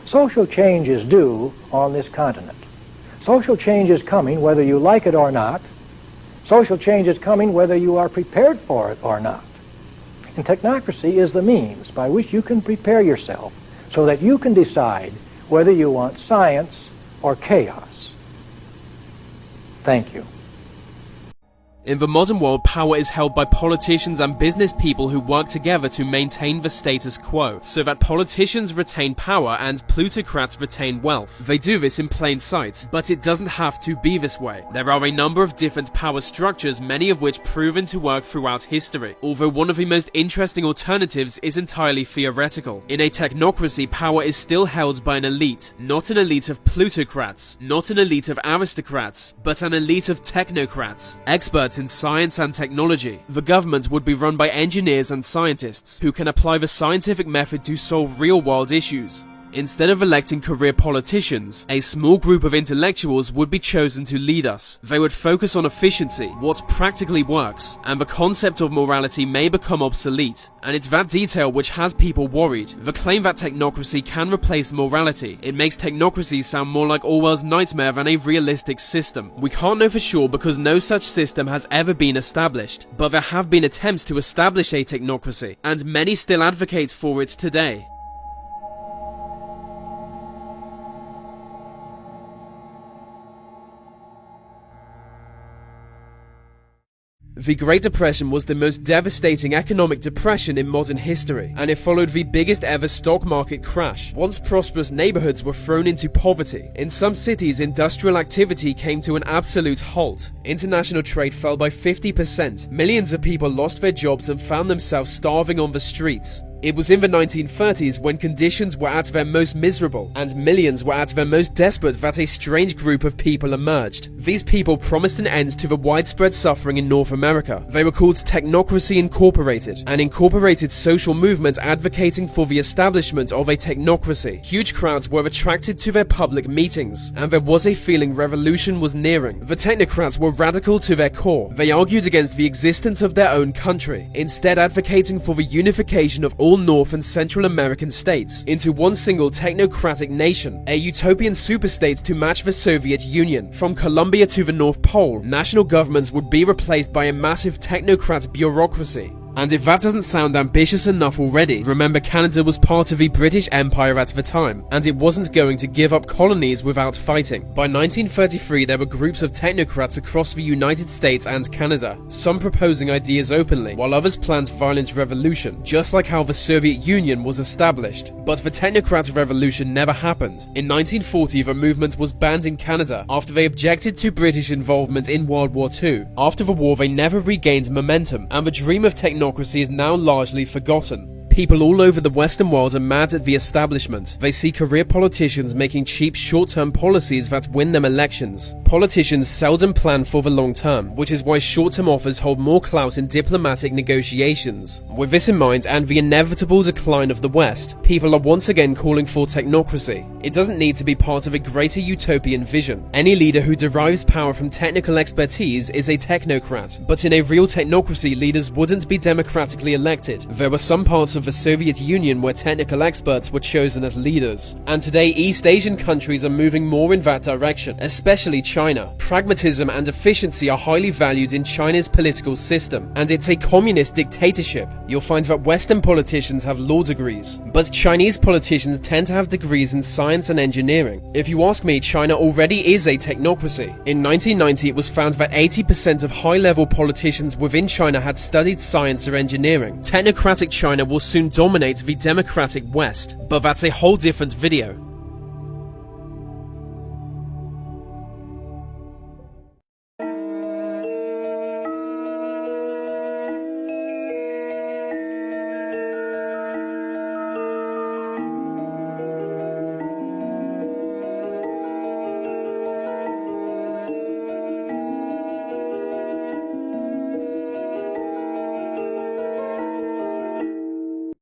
Social change is due on this continent. Social change is coming whether you like it or not. Social change is coming whether you are prepared for it or not. And technocracy is the means by which you can prepare yourself so that you can decide whether you want science or chaos. Thank you. In the modern world, power is held by politicians and business people who work together to maintain the status quo, so that politicians retain power and plutocrats retain wealth. They do this in plain sight, but it doesn't have to be this way. There are a number of different power structures, many of which proven to work throughout history, although one of the most interesting alternatives is entirely theoretical. In a technocracy, power is still held by an elite, not an elite of plutocrats, not an elite of aristocrats, but an elite of technocrats, experts in science and technology. The government would be run by engineers and scientists who can apply the scientific method to solve real-world issues. Instead of electing career politicians, a small group of intellectuals would be chosen to lead us. They would focus on efficiency, what practically works, and the concept of morality may become obsolete. And it's that detail which has people worried. The claim that technocracy can replace morality. It makes technocracy sound more like Orwell's nightmare than a realistic system. We can't know for sure because no such system has ever been established, but there have been attempts to establish a technocracy, and many still advocate for it today. The Great Depression was the most devastating economic depression in modern history, and it followed the biggest ever stock market crash. Once prosperous neighborhoods were thrown into poverty. In some cities, industrial activity came to an absolute halt. International trade fell by 50%. Millions of people lost their jobs and found themselves starving on the streets. It was in the 1930s when conditions were at their most miserable and millions were at their most desperate that a strange group of people emerged. These people promised an end to the widespread suffering in North America. They were called Technocracy Incorporated, an incorporated social movement advocating for the establishment of a technocracy. Huge crowds were attracted to their public meetings, and there was a feeling revolution was nearing. The technocrats were radical to their core. They argued against the existence of their own country, instead advocating for the unification of all North and Central American states into one single technocratic nation, a utopian superstate to match the Soviet Union. From Colombia to the North Pole, national governments would be replaced by a massive technocrat bureaucracy. And if that doesn't sound ambitious enough already, remember Canada was part of the British Empire at the time, and it wasn't going to give up colonies without fighting. By 1933 there were groups of technocrats across the United States and Canada, some proposing ideas openly, while others planned violent revolution, just like how the Soviet Union was established. But the technocrat revolution never happened. In 1940 the movement was banned in Canada after they objected to British involvement in World War II. After the war they never regained momentum, and the dream of technocracy is now largely forgotten. People all over the Western world are mad at the establishment. They see career politicians making cheap short-term policies that win them elections. Politicians seldom plan for the long term, which is why short-term offers hold more clout in diplomatic negotiations. With this in mind and the inevitable decline of the West, people are once again calling for technocracy. It doesn't need to be part of a greater utopian vision. Any leader who derives power from technical expertise is a technocrat, but in a real technocracy, leaders wouldn't be democratically elected. There were some parts of the Soviet Union where technical experts were chosen as leaders, and today East Asian countries are moving more in that direction, especially China. Pragmatism and efficiency are highly valued in China's political system, and it's a communist dictatorship. You'll find that Western politicians have law degrees, but Chinese politicians tend to have degrees in science and engineering. If you ask me, China already is a technocracy. In 1990 it was found that 80% of high-level politicians within China had studied science or engineering. Technocratic China will soon dominate the democratic West, but that's a whole different video.